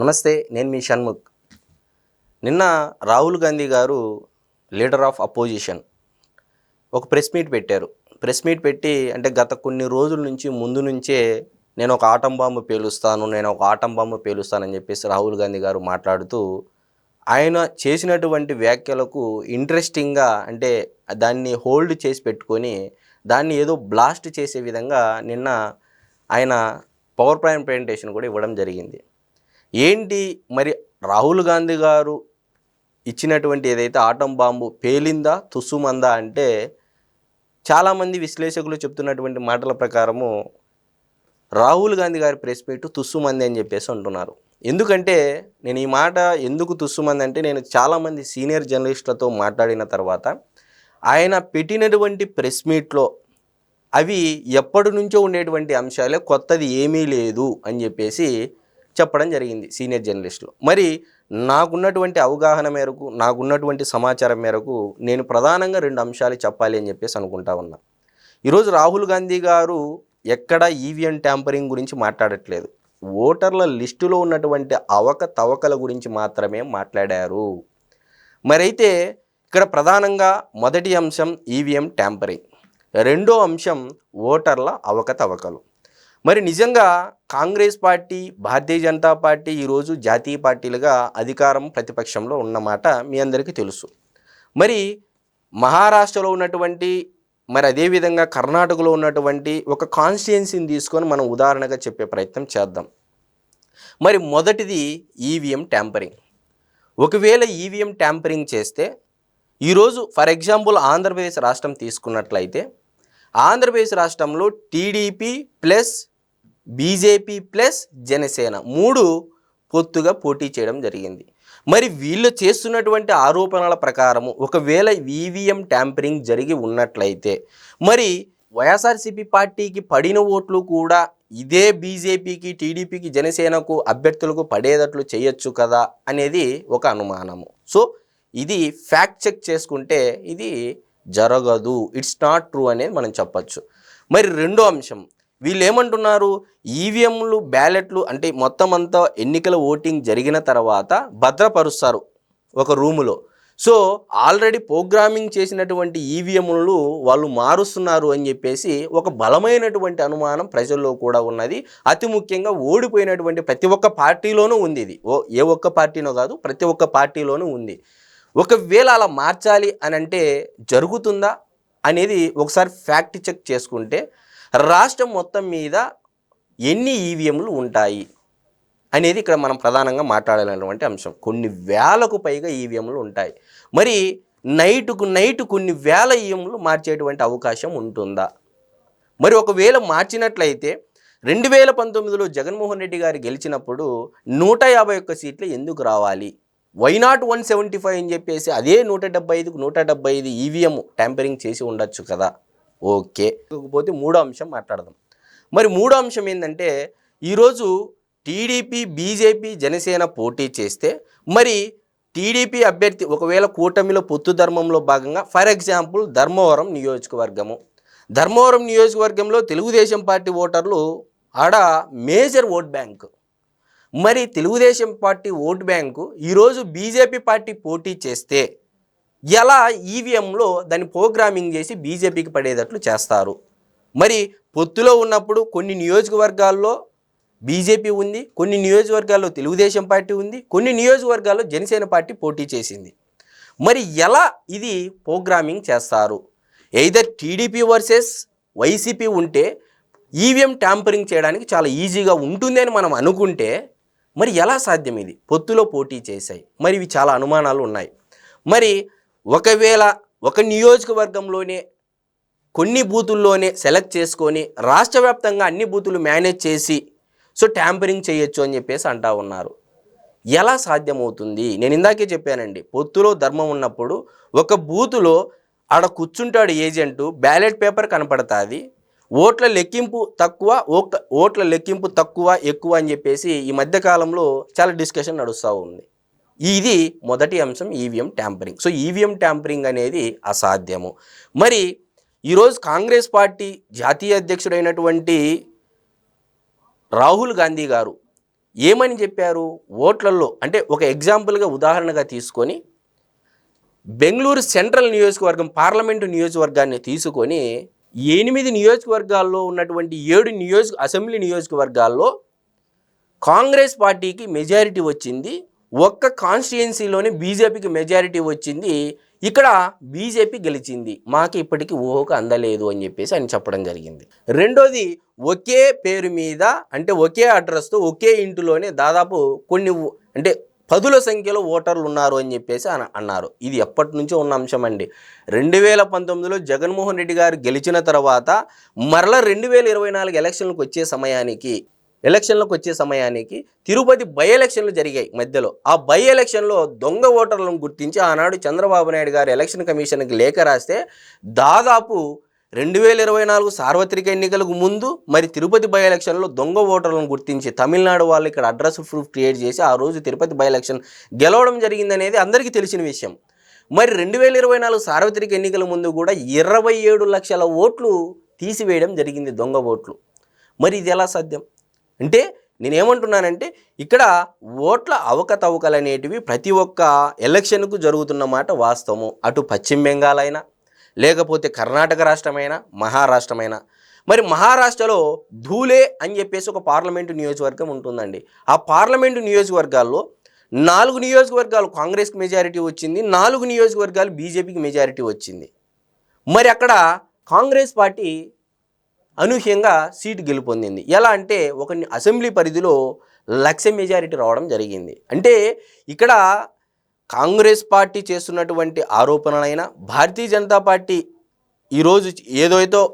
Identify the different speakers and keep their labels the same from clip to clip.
Speaker 1: నమస్తే, నేను మీ షణ్ముఖ్. నిన్న రాహుల్ గాంధీ గారు లీడర్ ఆఫ్ అపోజిషన్ ఒక ప్రెస్ మీట్ పెట్టారు. ప్రెస్ మీట్ పెట్టి అంటే గత కొన్ని రోజుల నుంచి ముందు నుంచే నేను ఒక ఆటం బాంబు పేలుస్తానని చెప్పేసి రాహుల్ గాంధీ గారు మాట్లాడుతూ ఆయన చేసినటువంటి వ్యాఖ్యలకు ఇంట్రెస్టింగ్గా అంటే దాన్ని హోల్డ్ చేసి పెట్టుకొని దాన్ని ఏదో బ్లాస్ట్ చేసే విధంగా నిన్న ఆయన పవర్ పాయింట్ ప్రెజెంటేషన్ కూడా ఇవ్వడం జరిగింది. ఏంటి మరి రాహుల్ గాంధీ గారు ఇచ్చినటువంటి ఏదైతే ఆటం బాంబు పేలిందా తుస్సుమందా అంటే చాలామంది విశ్లేషకులు చెప్తున్నటువంటి మాటల ప్రకారము రాహుల్ గాంధీ గారి ప్రెస్ మీట్ తుస్సుమంది అని చెప్పేసి అంటున్నారు. ఎందుకంటే నేను ఈ మాట ఎందుకు తుస్సుమంది అంటే నేను చాలామంది సీనియర్ జర్నలిస్టులతో మాట్లాడిన తర్వాత ఆయన పెట్టినటువంటి ప్రెస్ మీట్లో అవి ఎప్పటి నుంచో ఉండేటువంటి అంశాలే, కొత్తది ఏమీ లేదు అని చెప్పేసి చెప్పడం జరిగింది సీనియర్ జర్నలిస్టులు. మరి నాకున్నటువంటి అవగాహన మేరకు, నాకున్నటువంటి సమాచారం మేరకు నేను ప్రధానంగా 2 అంశాలు చెప్పాలి అని చెప్పేసి అనుకుంటా ఉన్నా. ఈరోజు రాహుల్ గాంధీ గారు ఎక్కడ ఈవీఎం ట్యాంపరింగ్ గురించి మాట్లాడట్లేదు, ఓటర్ల లిస్టులో ఉన్నటువంటి అవకతవకల గురించి మాత్రమే మాట్లాడారు. మరైతే ఇక్కడ ప్రధానంగా మొదటి అంశం ఈవీఎం ట్యాంపరింగ్, రెండో అంశం ఓటర్ల అవకతవకలు. మరి నిజంగా కాంగ్రెస్ పార్టీ, భారతీయ జనతా పార్టీ ఈరోజు జాతీయ పార్టీలుగా అధికారం ప్రతిపక్షంలో ఉన్నమాట మీ అందరికీ తెలుసు. మరి మహారాష్ట్రలో ఉన్నటువంటి, మరి అదేవిధంగా కర్ణాటకలో ఉన్నటువంటి ఒక కాన్స్టిట్యుయెన్సీని తీసుకొని మనం ఉదాహరణగా చెప్పే ప్రయత్నం చేద్దాం. మరి మొదటిది ఈవీఎం ట్యాంపరింగ్. ఒకవేళ ఈవీఎం ట్యాంపరింగ్ చేస్తే ఈరోజు ఫర్ ఎగ్జాంపుల్ ఆంధ్రప్రదేశ్ రాష్ట్రం తీసుకున్నట్లయితే ఆంధ్రప్రదేశ్ రాష్ట్రంలో TDP plus BJP plus Janasena 3 పొత్తుగా పోటీ చేయడం జరిగింది. మరి వీళ్ళు చేస్తున్నటువంటి ఆరోపణల ప్రకారము ఒకవేళ ఈవీఎం ట్యాంపరింగ్ జరిగి ఉన్నట్లయితే మరి వైఎస్ఆర్సీపీ పార్టీకి పడిన ఓట్లు కూడా ఇదే బీజేపీకి, టీడీపీకి, జనసేనకు అభ్యర్థులకు పడేటట్లు చేయొచ్చు కదా అనేది ఒక అనుమానము. సో ఇది ఫ్యాక్ట్ చెక్ చేసుకుంటే ఇది జరగదు, ఇట్స్ నాట్ ట్రూ అనేది మనం చెప్పచ్చు. మరి రెండో అంశం, వీళ్ళు ఏమంటున్నారు, ఈవీఎంలు బ్యాలెట్లు అంటే మొత్తం అంతా ఎన్నికల ఓటింగ్ జరిగిన తర్వాత భద్రపరుస్తారు ఒక రూములో. సో ఆల్రెడీ ప్రోగ్రామింగ్ చేసినటువంటి ఈవీఎంలు వాళ్ళు మారుస్తున్నారు అని చెప్పేసి ఒక బలమైనటువంటి అనుమానం ప్రజల్లో కూడా ఉన్నది. అతి ముఖ్యంగా ఓడిపోయినటువంటి ప్రతి ఒక్క పార్టీలోనూ ఉంది. ఇది ఏ ఒక్క పార్టీనో కాదు, ప్రతి ఒక్క పార్టీలోనూ ఉంది. ఒకవేళ అలా మార్చాలి అని అంటే జరుగుతుందా అనేది ఒకసారి ఫ్యాక్ట్ చెక్ చేసుకుంటే రాష్ట్రం మొత్తం మీద ఎన్ని ఈవీఎంలు ఉంటాయి అనేది ఇక్కడ మనం ప్రధానంగా మాట్లాడాలన్నటువంటి అంశం. కొన్ని వేలకు పైగా ఈవీఎంలు ఉంటాయి. మరి నైటుకు నైట్ కొన్ని వేల ఈవీఎంలు మార్చేటువంటి అవకాశం ఉంటుందా? మరి ఒకవేళ మార్చినట్లయితే 2019లో జగన్మోహన్ రెడ్డి గారు గెలిచినప్పుడు 151 సీట్లు ఎందుకు రావాలి? వైనాట్ 175 అని చెప్పేసి అదే 175కు 175 ఈవీఎం ట్యాంపరింగ్ చేసి ఉండొచ్చు కదా. ఓకే, కాకపోతే మూడో అంశం మాట్లాడదాం. మరి మూడో అంశం ఏంటంటే ఈరోజు టీడీపీ, బీజేపీ, జనసేన పోటీ చేస్తే మరి టీడీపీ అభ్యర్థి ఒకవేళ కూటమిలో పొత్తు ధర్మంలో భాగంగా ఫర్ ఎగ్జాంపుల్ ధర్మవరం నియోజకవర్గంలో తెలుగుదేశం పార్టీ ఓటర్లు ఆడ మేజర్ ఓట్ బ్యాంక్. మరి తెలుగుదేశం పార్టీ ఓటు బ్యాంకు ఈరోజు బీజేపీ పార్టీ పోటీ చేస్తే ఎలా ఈవీఎంలో దాన్ని ప్రోగ్రామింగ్ చేసి బీజేపీకి పడేటట్లు చేస్తారు? మరి పొత్తులో ఉన్నప్పుడు కొన్ని నియోజకవర్గాల్లో బీజేపీ ఉంది, కొన్ని నియోజకవర్గాల్లో తెలుగుదేశం పార్టీ ఉంది, కొన్ని నియోజకవర్గాల్లో జనసేన పార్టీ పోటీ చేసింది. మరి ఎలా ఇది ప్రోగ్రామింగ్ చేస్తారు? ఎయిదర్ టీడీపీ వర్సెస్ వైసీపీ ఉంటే ఈవీఎం ట్యాంపరింగ్ చేయడానికి చాలా ఈజీగా ఉంటుంది అని మనం అనుకుంటే మరి ఎలా సాధ్యం? ఇది పొత్తులో పోటీ చేశాయి. మరి ఇవి చాలా అనుమానాలు ఉన్నాయి. మరి ఒకవేళ ఒక నియోజకవర్గంలోనే కొన్ని బూతుల్లోనే సెలెక్ట్ చేసుకొని రాష్ట్ర వ్యాప్తంగా అన్ని బూతులు మేనేజ్ చేసి సో ట్యాంపరింగ్ చేయొచ్చు అని చెప్పేసి అంటా ఉన్నారు. ఎలా సాధ్యమవుతుంది? నేను ఇందాకే చెప్పానండి, పొత్తులో ధర్మం ఉన్నప్పుడు ఒక బూతులో ఆడ కూర్చుంటాడు ఏజెంటు, బ్యాలెట్ పేపర్ కనపడుతుంది, ఓట్ల లెక్కింపు తక్కువ ఎక్కువ అని చెప్పేసి ఈ మధ్యకాలంలో చాలా డిస్కషన్ నడుస్తూ ఉంది. ఇది మొదటి అంశం, EVM tampering. So EVM tampering అనేది అసాధ్యము. మరి ఈరోజు కాంగ్రెస్ పార్టీ జాతీయ అధ్యక్షుడైనటువంటి రాహుల్ గాంధీ గారు ఏమని చెప్పారు ఓట్లలో అంటే ఒక ఎగ్జాంపుల్గా ఉదాహరణగా తీసుకొని బెంగళూరు సెంట్రల్ నియోజకవర్గం పార్లమెంటు నియోజకవర్గాన్ని తీసుకొని 8 నియోజకవర్గాల్లో ఉన్నటువంటి 7 అసెంబ్లీ నియోజకవర్గాల్లో కాంగ్రెస్ పార్టీకి మెజారిటీ వచ్చింది, ఒక్క కాన్స్టిట్యుయెన్సీలోనే బీజేపీకి మెజారిటీ వచ్చింది, ఇక్కడ బీజేపీ గెలిచింది, మాకు ఇప్పటికీ ఊహకు అందలేదు అని చెప్పేసి ఆయన చెప్పడం జరిగింది. రెండోది ఒకే పేరు మీద అంటే ఒకే అడ్రస్తో ఒకే ఇంటిలోనే దాదాపు కొన్ని అంటే 10ల సంఖ్యలో ఓటర్లు ఉన్నారు అని చెప్పేసి అన్నారు. ఇది ఎప్పటి నుంచో ఉన్న అంశం అండి. 2019లో జగన్మోహన్ రెడ్డి గారు గెలిచిన తర్వాత మరలా 2024 ఎలక్షన్లకు వచ్చే సమయానికి తిరుపతి బై ఎలక్షన్లు జరిగాయి మధ్యలో. ఆ బై ఎలక్షన్లో దొంగ ఓటర్లను గుర్తించి ఆనాడు చంద్రబాబు నాయుడు గారు ఎలక్షన్ కమిషన్కి లేఖ రాస్తే దాదాపు 2024 సార్వత్రిక ఎన్నికలకు ముందు మరి తిరుపతి బై ఎలక్షన్లో దొంగ ఓటర్లను గుర్తించి తమిళనాడు వాళ్ళు ఇక్కడ అడ్రస్ ప్రూఫ్ క్రియేట్ చేసి ఆ రోజు తిరుపతి బై ఎలక్షన్ గెలవడం జరిగిందనేది అందరికీ తెలిసిన విషయం. మరి 2024 సార్వత్రిక ఎన్నికల ముందు కూడా 27 లక్షల ఓట్లు తీసివేయడం జరిగింది, దొంగ ఓట్లు. మరి ఇది ఎలా సాధ్యం అంటే నేనేమంటున్నానంటే ఇక్కడ ఓట్ల అవకతవకలు అనేటివి ప్రతి ఒక్క ఎలక్షన్కు జరుగుతున్న మాట వాస్తవము. అటు పశ్చిమ బెంగాల్ అయినా లేకపోతే కర్ణాటక రాష్ట్రమైనా మహారాష్ట్రమైనా. మరి మహారాష్ట్రలో ధూలే అని చెప్పేసి ఒక పార్లమెంటు నియోజకవర్గం ఉంటుందండి. ఆ పార్లమెంటు నియోజకవర్గాల్లో 4 నియోజకవర్గాలు కాంగ్రెస్కి మెజారిటీ వచ్చింది, 4 నియోజకవర్గాలు బీజేపీకి మెజారిటీ వచ్చింది. మరి అక్కడ కాంగ్రెస్ పార్టీ అనూహ్యంగా సీటు గెలుపొందింది. ఎలా అంటే ఒక అసెంబ్లీ పరిధిలో 1,00,000 మెజారిటీ రావడం జరిగింది. అంటే ఇక్కడ కాంగ్రెస్ పార్టీ చేస్తున్నటువంటి ఆరోపణలైనా భారతీయ జనతా పార్టీ ఈరోజు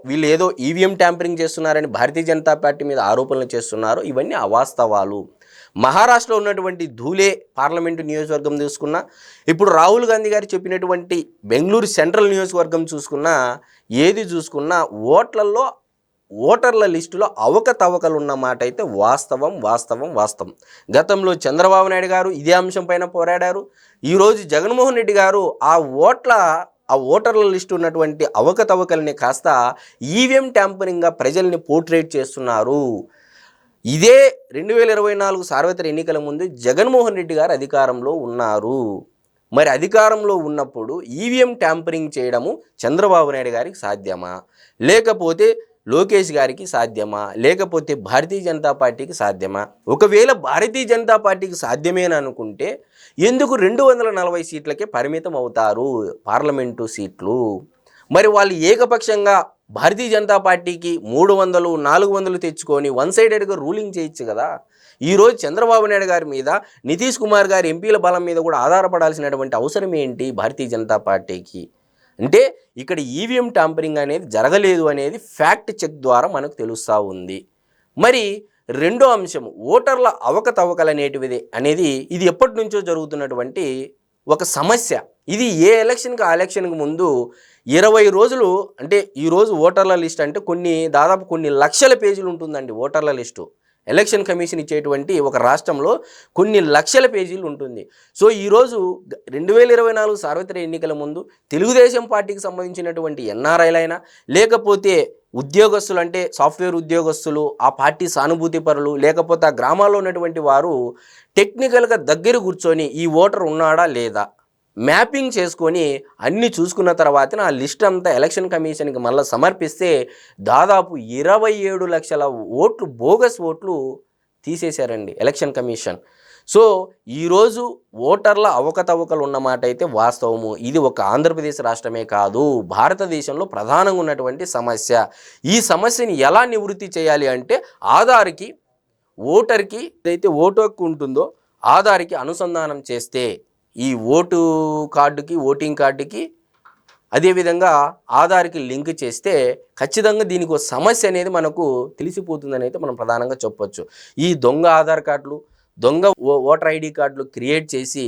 Speaker 1: వీళ్ళు ఏదో ఈవీఎం ట్యాంపరింగ్ చేస్తున్నారని భారతీయ జనతా పార్టీ మీద ఆరోపణలు చేస్తున్నారు, ఇవన్నీ అవాస్తవాలు. మహారాష్ట్రలో ఉన్నటువంటి ధూలే పార్లమెంటు నియోజకవర్గం చూసుకున్నా, ఇప్పుడు రాహుల్ గాంధీ గారు చెప్పినటువంటి బెంగళూరు సెంట్రల్ నియోజకవర్గం చూసుకున్నా ఓటర్ల లిస్టులో అవకతవకలు ఉన్న మాట అయితే వాస్తవం. గతంలో చంద్రబాబు నాయుడు గారు ఇదే అంశం పైన పోరాడారు. ఈరోజు జగన్మోహన్ రెడ్డి గారు ఆ ఓటర్ల లిస్టు ఉన్నటువంటి అవకతవకల్ని కాస్త ఈవీఎం ట్యాంపరింగ్గా ప్రజల్ని పోర్ట్రేట్ చేస్తున్నారు. ఇదే 2024 సార్వత్రిక ఎన్నికల ముందు జగన్మోహన్ రెడ్డి గారు అధికారంలో ఉన్నారు. మరి అధికారంలో ఉన్నప్పుడు ఈవీఎం ట్యాంపరింగ్ చేయడము చంద్రబాబు నాయుడు గారికి సాధ్యమా, లేకపోతే లోకేష్ గారికి సాధ్యమా, లేకపోతే భారతీయ జనతా పార్టీకి సాధ్యమా? ఒకవేళ భారతీయ జనతా పార్టీకి సాధ్యమేననుకుంటే ఎందుకు 240 సీట్లకే పరిమితం అవుతారు పార్లమెంటు సీట్లు? మరి వాళ్ళు ఏకపక్షంగా భారతీయ జనతా పార్టీకి 300, 400 తెచ్చుకొని వన్ సైడెడ్గా రూలింగ్ చేయొచ్చు కదా. ఈరోజు చంద్రబాబు నాయుడు గారి మీద నితీష్ కుమార్ గారి ఎంపీల బలం మీద కూడా ఆధారపడాల్సినటువంటి అవసరం ఏంటి భారతీయ జనతా పార్టీకి? అంటే ఇక్కడ ఈవీఎం ట్యాంపరింగ్ అనేది జరగలేదు అనేది ఫ్యాక్ట్ చెక్ ద్వారా మనకు తెలుస్తూ ఉంది. మరి రెండో అంశం ఓటర్ల అవకతవకలు అనేది ఇది ఎప్పటి నుంచో జరుగుతున్నటువంటి ఒక సమస్య. ఇది ఏ ఎలక్షన్కి ఆ ఎలక్షన్కి ముందు 20 రోజులు అంటే ఈరోజు ఓటర్ల లిస్ట్ అంటే దాదాపు కొన్ని లక్షల పేజీలు ఉంటుందండి ఓటర్ల లిస్టు. ఎలక్షన్ కమిషన్ ఇచ్చేటువంటి ఒక రాష్ట్రంలో కొన్ని లక్షల పేజీలు ఉంటుంది. సో ఈరోజు 2024 సార్వత్రిక ఎన్నికల ముందు తెలుగుదేశం పార్టీకి సంబంధించినటువంటి ఎన్ఆర్ఐలైనా లేకపోతే ఉద్యోగస్తులు అంటే సాఫ్ట్వేర్ ఉద్యోగస్తులు, ఆ పార్టీ సానుభూతి పరులు, లేకపోతే ఆ గ్రామాల్లో ఉన్నటువంటి వారు టెక్నికల్గా దగ్గర కూర్చొని ఈ ఓటర్ ఉన్నాడా లేదా మ్యాపింగ్ చేసుకొని అన్నీ చూసుకున్న తర్వాత ఆ లిస్ట్ అంతా ఎలక్షన్ కమిషన్కి మళ్ళీ సమర్పిస్తే దాదాపు 27 లక్షల ఓట్లు బోగస్ ఓట్లు తీసేశారండి ఎలక్షన్ కమిషన్. సో ఈరోజు ఓటర్ల అవకతవకలు ఉన్నమాట అయితే వాస్తవము. ఇది ఒక ఆంధ్రప్రదేశ్ రాష్ట్రమే కాదు, భారతదేశంలో ప్రధానంగా ఉన్నటువంటి సమస్య. ఈ సమస్యని ఎలా నివృత్తి చేయాలి అంటే ఆధార్కి ఓటర్కి ఏదైతే ఓటు హక్కు ఉంటుందో ఆధార్కి అనుసంధానం చేస్తే ఈ ఓటు కార్డుకి ఓటింగ్ కార్డుకి అదేవిధంగా ఆధార్కి లింక్ చేస్తే ఖచ్చితంగా దీనికి ఒక సమస్య అనేది మనకు తెలిసిపోతుందని అయితే మనం ప్రధానంగా చెప్పొచ్చు. ఈ దొంగ ఆధార్ కార్డులు, దొంగ ఓటర్ ఐడి కార్డులు క్రియేట్ చేసి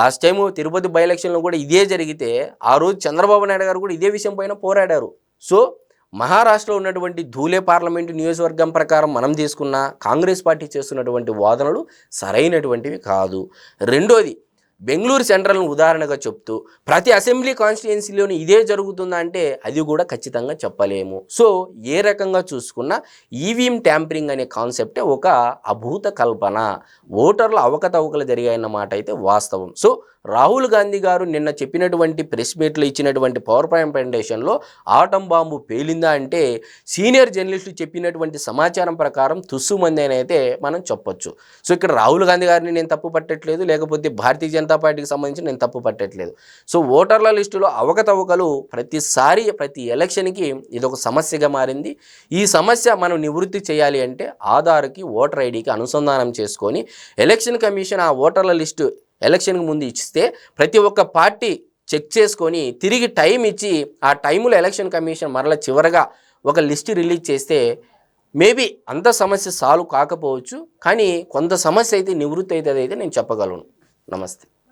Speaker 1: లాస్ట్ టైము తిరుపతి బై ఎలక్షన్లో కూడా ఇదే జరిగితే ఆ రోజు చంద్రబాబు నాయుడు గారు కూడా ఇదే విషయం పైన పోరాడారు. సో మహారాష్ట్రలో ఉన్నటువంటి ధూలే పార్లమెంటు నియోజకవర్గం ప్రకారం మనం తీసుకున్న కాంగ్రెస్ పార్టీ చేస్తున్నటువంటి వాదనలు సరైనటువంటివి కాదు. రెండోది బెంగళూరు సెంట్రల్ను ఉదాహరణగా చెప్తూ ప్రతి అసెంబ్లీ కాన్స్టిట్యుయెన్సీలోని ఇదే జరుగుతుందా అంటే అది కూడా ఖచ్చితంగా చెప్పలేము. సో ఏ రకంగా చూసుకున్నా ఈవీఎం ట్యాంపరింగ్ అనే కాన్సెప్టే ఒక అభూత కల్పన. ఓటర్ల అవకతవకలు జరిగాయన్న మాట అయితే వాస్తవం. సో రాహుల్ గాంధీ గారు నిన్న చెప్పినటువంటి ప్రెస్ మీట్లో ఇచ్చినటువంటి పవర్ పాయింట్ ప్రజెంటేషన్లో ఆటం బాంబు పేలిందా అంటే సీనియర్ జర్నలిస్టులు చెప్పినటువంటి సమాచారం ప్రకారం తుస్సుమంది అని అయితే మనం చెప్పొచ్చు. సో ఇక్కడ రాహుల్ గాంధీ గారిని నేను తప్పు పట్టట్లేదు, లేకపోతే భారతీయ జనతా పార్టీకి సంబంధించి నేను తప్పు పట్టట్లేదు. సో ఓటర్ల లిస్టులో అవకతవకలు ప్రతిసారి ప్రతి ఎలక్షన్కి ఇదొక సమస్యగా మారింది. ఈ సమస్య మనం నివృత్తి చేయాలి అంటే ఆధార్కి ఓటర్ ఐడికి అనుసంధానం చేసుకొని ఎలక్షన్ కమిషన్ ఆ ఓటర్ల లిస్టు ఎలక్షన్కి ముందు ఇస్తే ప్రతి ఒక్క పార్టీ చెక్ చేసుకొని తిరిగి టైం ఇచ్చి ఆ టైంలో ఎలక్షన్ కమిషన్ మరలా చివరగా ఒక లిస్ట్ రిలీజ్ చేస్తే మేబీ అంత సమస్య సాల్వ్ కాకపోవచ్చు, కానీ కొంత సమస్య అయితే నివృత్తి అవుతుంది అయితే నేను చెప్పగలను. నమస్తే.